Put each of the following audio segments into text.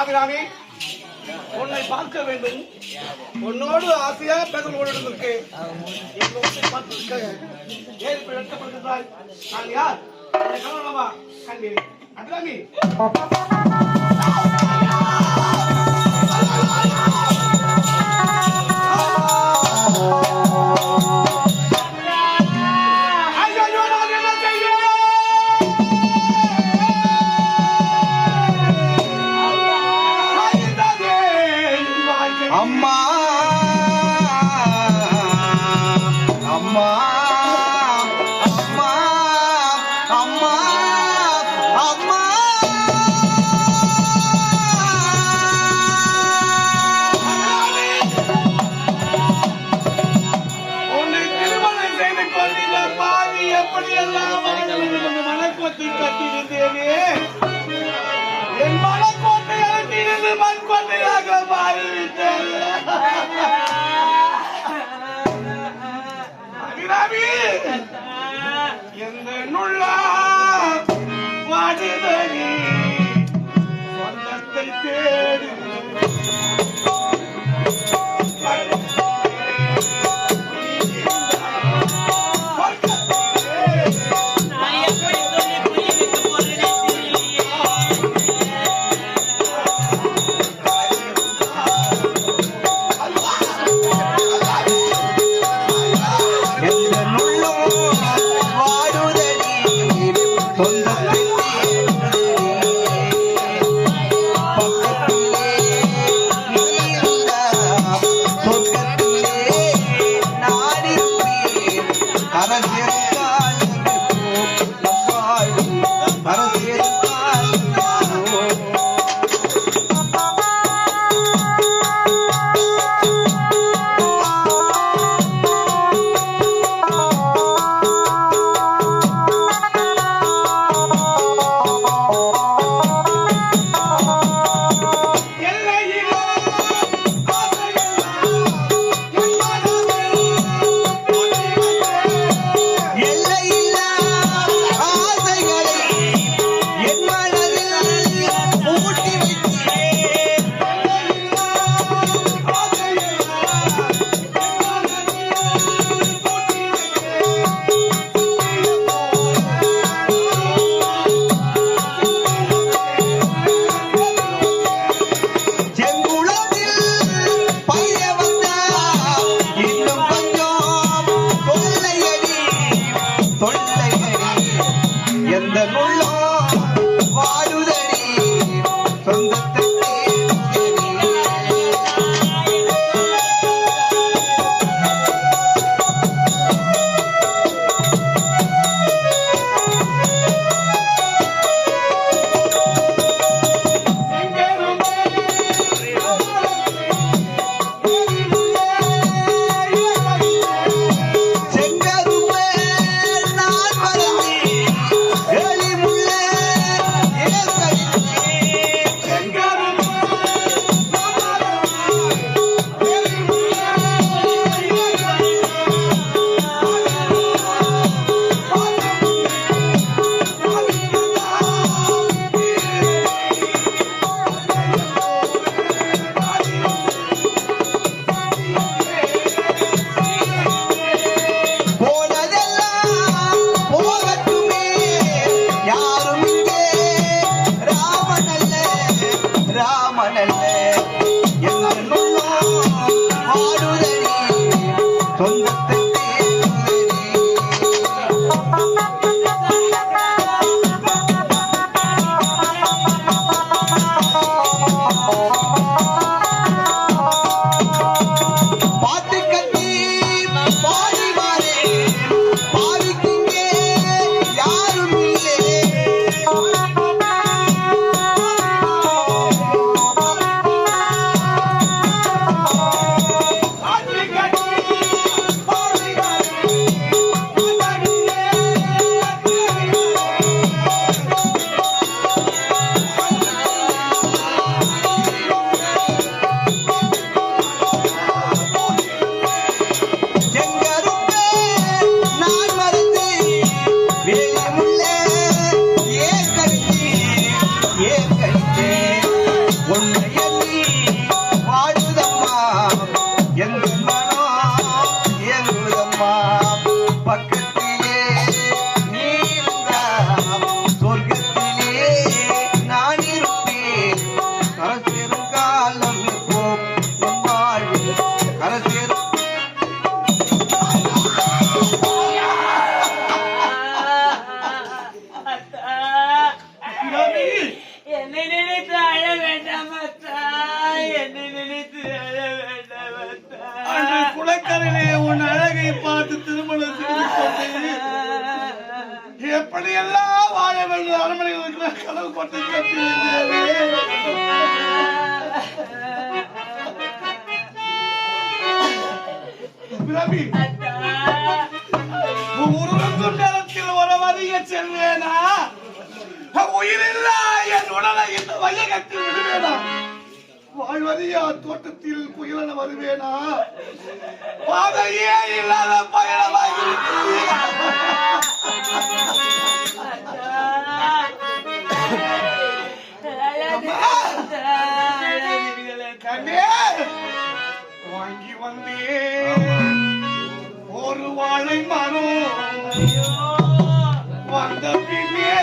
அபிராமி, உன்னை பார்க்க வேண்டும். உன்னோடு ஆசையா பேசல் ஓடிருக்கு. நான் யார்? கல்வி அபிராமி. அம்மா அம்மா அம்மா அம்மா அம்மா உன்னை திருமணம் செய்து கொள்கிற பாவி எப்படியெல்லாம் மனக்கோட்டை கட்டியிருந்தேனே, என் மனக்கோட்டை அகற்றிருந்து மண்கோட்டையாக மாறிவிட்டேன். அபிராமி, எந்த நுள்ளா வாடிதனி சொந்தத்தை தேடி என்னை நினைத்து அழ வேண்டாம் அத்தா, என்னை நினைத்து அழ வேண்டாம் அத்தா. அன்று குளக்கரையிலே உன் அழகை பார்த்து திருமணம் செய்து கொண்டு எப்படியெல்லாம் வாழ வேண்டும் அரண்மனையில் இருக்கிற கனவு கொண்டு ரவி உருவக்கும் நேரத்தில் உறவறிய செல்வேனா உயிரில்லா என் உடலை இந்த வையகத்தில் விடுவேனா வாழ்வறியா தோட்டத்தில் புயலன வருவேனா பாதையே இல்லாத பயணமாக கண்ணே வாங்கி வந்தே ஒரு வாழை மரம் வந்த பின்னே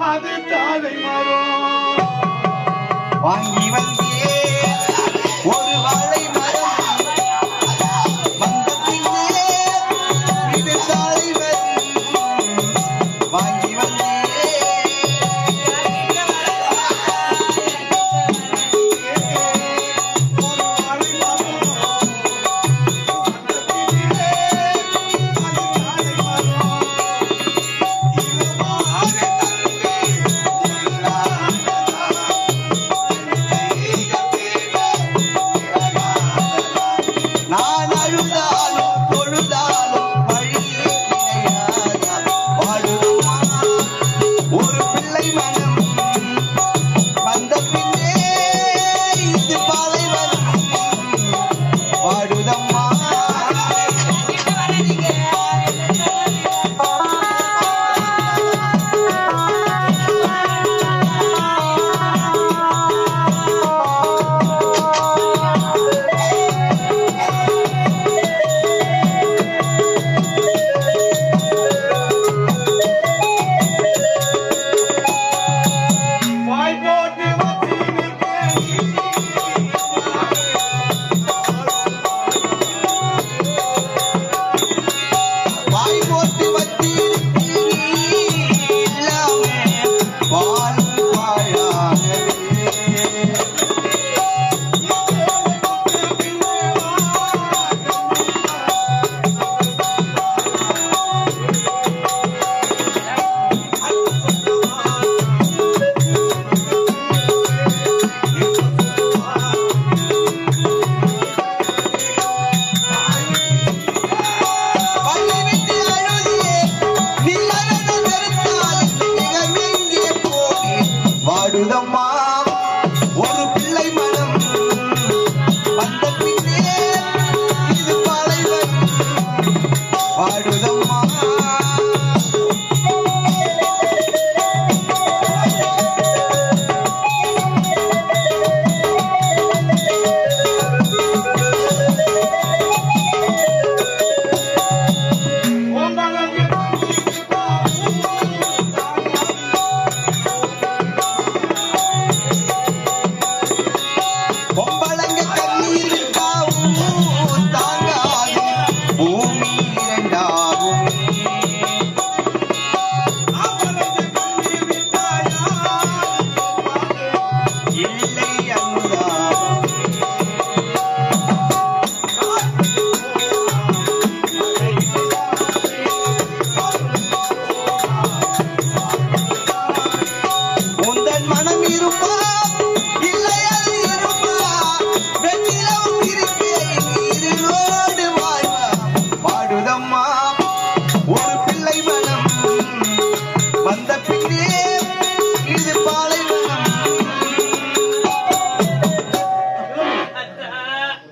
அது தாழை மரம் வாங்கி வந்தே ஒரு வாழை மரம் வந்த பின்னே இது தாழை மரம் வாங்கி வந்தே நான் அழுதாலும் பொழுதாலும் வழியே கிடையாதா வாழுமா ஒரு பிள்ளை மனம் வந்த பின்னே இது பாலைவனம் வாடுதம்மா வாய் போட்டு வாய் போட்டு வச்சிருக்கீங்க வாழும் வாழாகவே பள்ளி விட்டு அழுதியே நீ அறத வெறுத்தால் மிகமெங்கே போனே வாடுதம்மா ஒரு பிள்ளை மனம் வந்த பின்னே இது பாலைவனம் வாடுதம்மா பொம்பளங்க கண்ணீர் விட்டாவும் தாங்காது பூமி இரண்டாகும் இல்லை அனுதாபம் உந்தன் மனம் இருப்பா இல்லை அது இருப்பா வெண்ணிலவும் இருக்கே நீரோடு வாழ்வா பாடுதம்மா ஒரு பிள்ளை மனம் வந்த பின்னே இது பாலைவனம்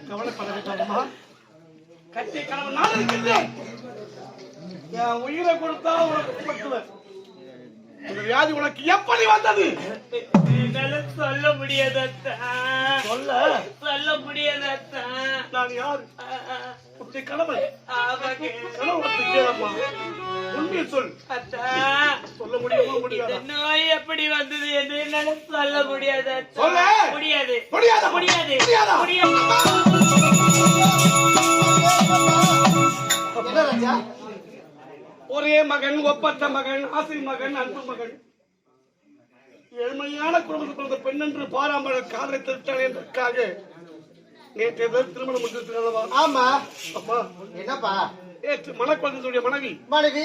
கவலைப்பட வேண்டாமா கட்டி கணவன் நான் இருக்கின்றேன் என் உயிரை கொடுத்தா உனக்கு பட்டுவேன் இந்த வியாதி உனக்கு எப்படி வந்தது என்னால சொல்ல முடியாது அத்தா, சொல்ல முடியாது அத்தா. நான் யார் உன்னுடைய கணவன் ஆமாங்க கணவன் கேளப்பா உண்மையை சொல் அத்தா. சொல்ல முடியுமா முடியாதா இந்த நோய் எப்படி வந்தது என்று என்னால சொல்ல முடியாது அத்தா. சொல்லு. முடியாது முடியாதா? முடியாது முடியாதா? முடியாது. ஒரே மகன், ஒப்பற்ற மகன், ஆசை மகன், அன்பு மகன், ஏழ்மையான குடும்பத்தில் பிறந்த பெண் என்று பாராமல் காதலை திருட்டான் என்பதற்காக நேற்று திருமணம் முடித்திருக்கிறதா? ஆமா. அம்மா என்னப்பா? நேற்று மணக்குழந்தையுடைய மனைவி மனைவி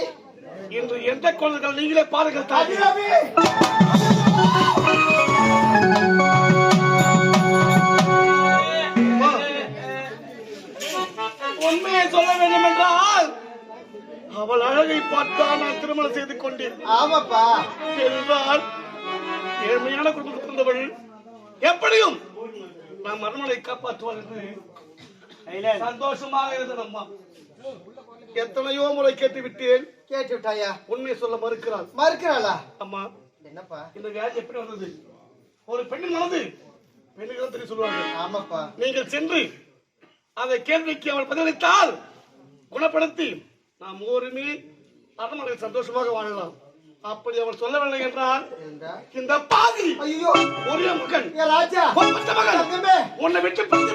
இன்று எந்த குழந்தைகள் நீங்களே பாருங்கள் தாய். உண்மையை சொல்ல வேண்டும் என்றால் அவள் அழகை பார்த்தான் நான் திருமணம் செய்து கொண்டேன். ஆமாப்பா. என்றால் ஏழ்மையான குடும்பத்தில் பிறந்தவள் எப்படியும் நான் மருமனை காப்பாற்றுவாள் என்று சந்தோஷமாக இருந்தது. அம்மா எத்தனையோ முறை கேட்டு விட்டேன். கேட்டு விட்டாயா? உண்மையை சொல்ல மறுக்கிறாள். மறுக்கிறாளா? அம்மா என்னப்பா? இந்த வியாதி எப்படி வந்தது? ஒரு பெண்ணின் மனது பெண்ணுக்கு தெரியும் சொல்லுவாங்க. ஆமாப்பா. நீங்கள் சென்று அதை கேள்விக்கு அவள் பதிலளித்தால் குணப்படுத்தி நாம் ஒருமே அரண்மனையில் சந்தோஷமாக வாழலாம். அப்படி அவள் சொல்லவில்லை என்றால் இந்த பாதி ஐயோ ஒரே மகன் ராஜா மகன் உன்னை விட்டு பிரிந்து